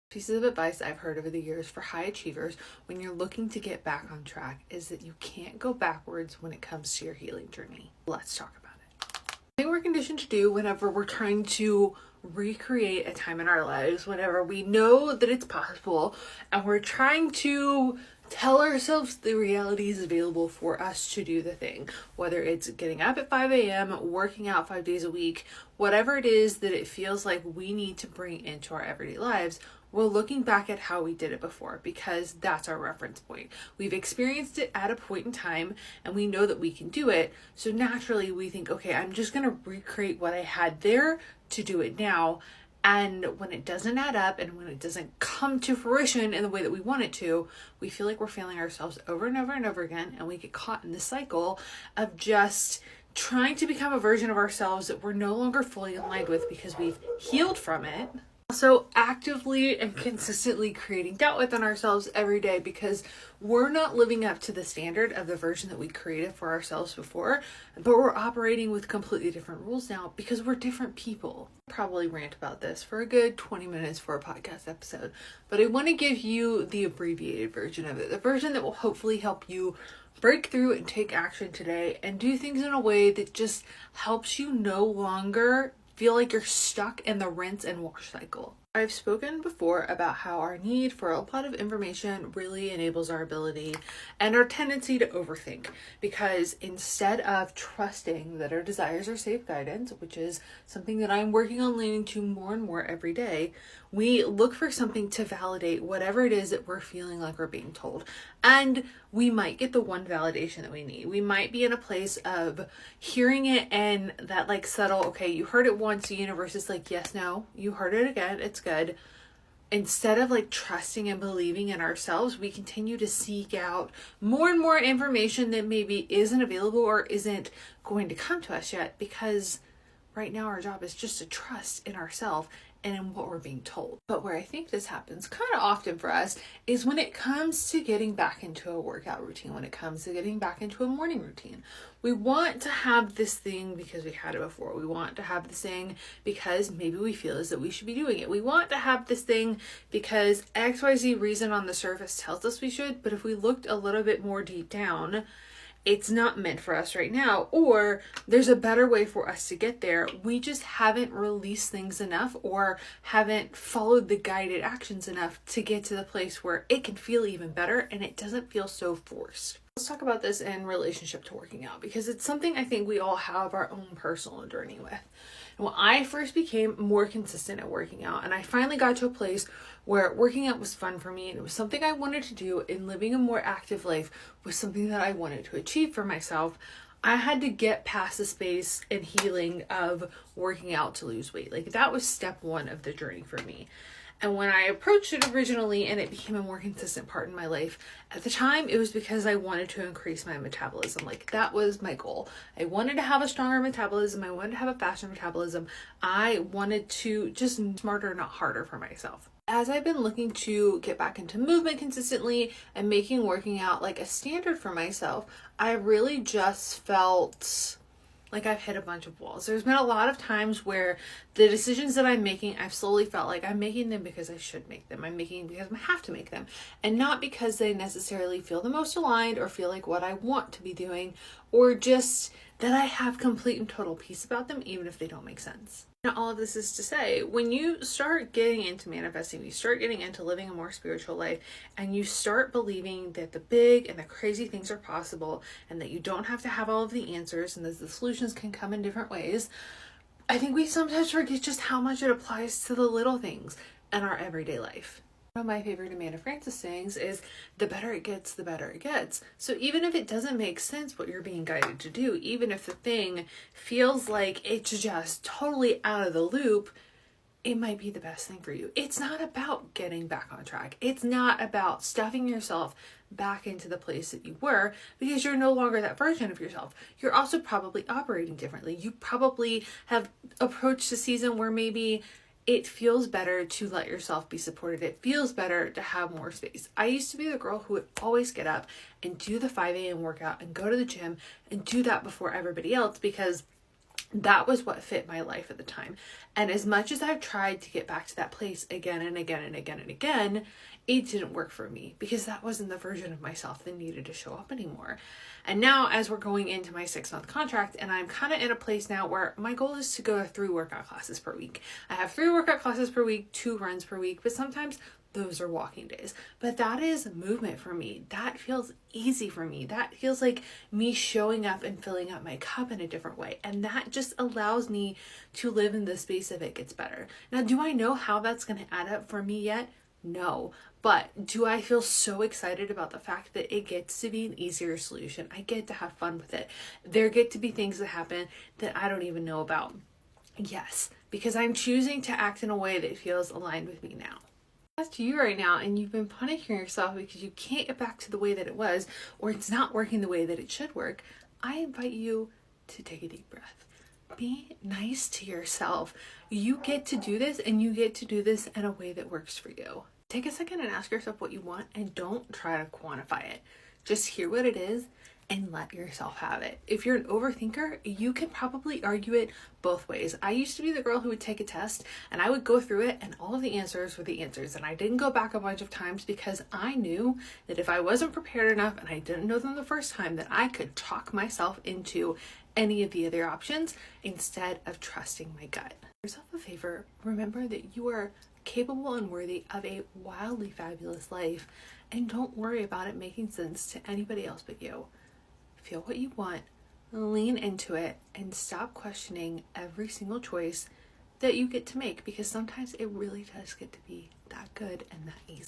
Pieces of advice I've heard over the years for high achievers when you're looking to get back on track is that you can't go backwards when it comes to your healing journey. Let's talk about it. I think we're conditioned to do whenever we're trying to recreate a time in our lives, whenever we know that it's possible and we're trying to tell ourselves the reality is available for us to do the thing, whether it's getting up at 5 a.m., working out 5 days a week, whatever it is that it feels like we need to bring into our everyday lives. We're looking back at how we did it before because that's our reference point. We've experienced it at a point in time and we know that we can do it. So naturally we think, okay, I'm just going to recreate what I had there to do it now. And when it doesn't add up and when it doesn't come to fruition in the way that we want it to, we feel like we're failing ourselves over and over and over again. And we get caught in this cycle of just trying to become a version of ourselves that we're no longer fully aligned with because we've healed from it. Also actively and consistently creating doubt within ourselves every day because we're not living up to the standard of the version that we created for ourselves before, but we're operating with completely different rules now because we're different people. I'll probably rant about this for a good 20 minutes for a podcast episode, but I want to give you the abbreviated version of it, the version that will hopefully help you break through and take action today and do things in a way that just helps you no longer feel like you're stuck in the rinse and wash cycle. I've spoken before about how our need for a lot of information really enables our ability and our tendency to overthink, because instead of trusting that our desires are safe guidance, which is something that I'm working on leaning to more and more every day, we look for something to validate whatever it is that we're feeling like we're being told. And we might get the one validation that we need. We might be in a place of hearing it and that like subtle, okay, you heard it once, the universe is like, yes, no, you heard it again, it's good. Instead of like trusting and believing in ourselves, we continue to seek out more and more information that maybe isn't available or isn't going to come to us yet, because right now our job is just to trust in ourselves and in what we're being told. But where I think this happens kind of often for us is when it comes to getting back into a workout routine, when it comes to getting back into a morning routine. We want to have this thing because we had it before. We want to have this thing because maybe we feel as that we should be doing it. We want to have this thing because XYZ reason on the surface tells us we should, but if we looked a little bit more deep down, it's not meant for us right now, or there's a better way for us to get there. We just haven't released things enough or haven't followed the guided actions enough to get to the place where it can feel even better and it doesn't feel so forced. Let's talk about this in relationship to working out, because it's something I think we all have our own personal journey with. And when I first became more consistent at working out, and I finally got to a place where working out was fun for me and it was something I wanted to do, and living a more active life was something that I wanted to achieve for myself, I had to get past the space and healing of working out to lose weight. Like that was step one of the journey for me. And when I approached it originally and it became a more consistent part in my life, at the time it was because I wanted to increase my metabolism. Like that was my goal. I wanted to have a stronger metabolism. I wanted to have a faster metabolism. I wanted to just smarter, not harder for myself. As I've been looking to get back into movement consistently and making working out like a standard for myself, I really just felt like I've hit a bunch of walls. There's been a lot of times where the decisions that I'm making, I've slowly felt like I'm making them because I should make them. I'm making them because I have to make them, and not because they necessarily feel the most aligned or feel like what I want to be doing, or just that I have complete and total peace about them, even if they don't make sense. Now, all of this is to say, when you start getting into manifesting, you start getting into living a more spiritual life, and you start believing that the big and the crazy things are possible, and that you don't have to have all of the answers, and that the solutions can come in different ways, I think we sometimes forget just how much it applies to the little things in our everyday life. One of my favorite Amanda Frances sayings is, the better it gets, the better it gets. So even if it doesn't make sense what you're being guided to do, even if the thing feels like it's just totally out of the loop, it might be the best thing for you. It's not about getting back on track. It's not about stuffing yourself back into the place that you were, because you're no longer that version of yourself. You're also probably operating differently. You probably have approached a season where maybe it feels better to let yourself be supported. It feels better to have more space. I used to be the girl who would always get up and do the 5 a.m. workout and go to the gym and do that before everybody else, because That was what fit my life at the time. And as much as I've tried to get back to that place again and again and again and again, it didn't work for me because that wasn't the version of myself that needed to show up anymore. And now, as we're going into my 6-month contract, and I'm kind of in a place now where my goal is to go to 3 workout classes per week. I have 3 workout classes per week, 2 runs per week, but sometimes those are walking days. But that is movement for me. That feels easy for me. That feels like me showing up and filling up my cup in a different way. And that just allows me to live in the space of it gets better. Now, do I know how that's going to add up for me yet? No. But do I feel so excited about the fact that it gets to be an easier solution? I get to have fun with it. There get to be things that happen that I don't even know about. Yes, because I'm choosing to act in a way that feels aligned with me now. That's you right now, and you've been punishing yourself because you can't get back to the way that it was, or it's not working the way that it should work. I invite you to take a deep breath. Be nice to yourself. You get to do this, and you get to do this in a way that works for you. Take a second and ask yourself what you want, and don't try to quantify it. Just hear what it is and let yourself have it. If you're an overthinker, you can probably argue it both ways. I used to be the girl who would take a test and I would go through it and all of the answers were the answers. And I didn't go back a bunch of times because I knew that if I wasn't prepared enough and I didn't know them the first time, that I could talk myself into any of the other options instead of trusting my gut. Do yourself a favor. Remember that you are capable and worthy of a wildly fabulous life, and don't worry about it making sense to anybody else but you. Feel what you want, lean into it, and stop questioning every single choice that you get to make, because sometimes it really does get to be that good and that easy.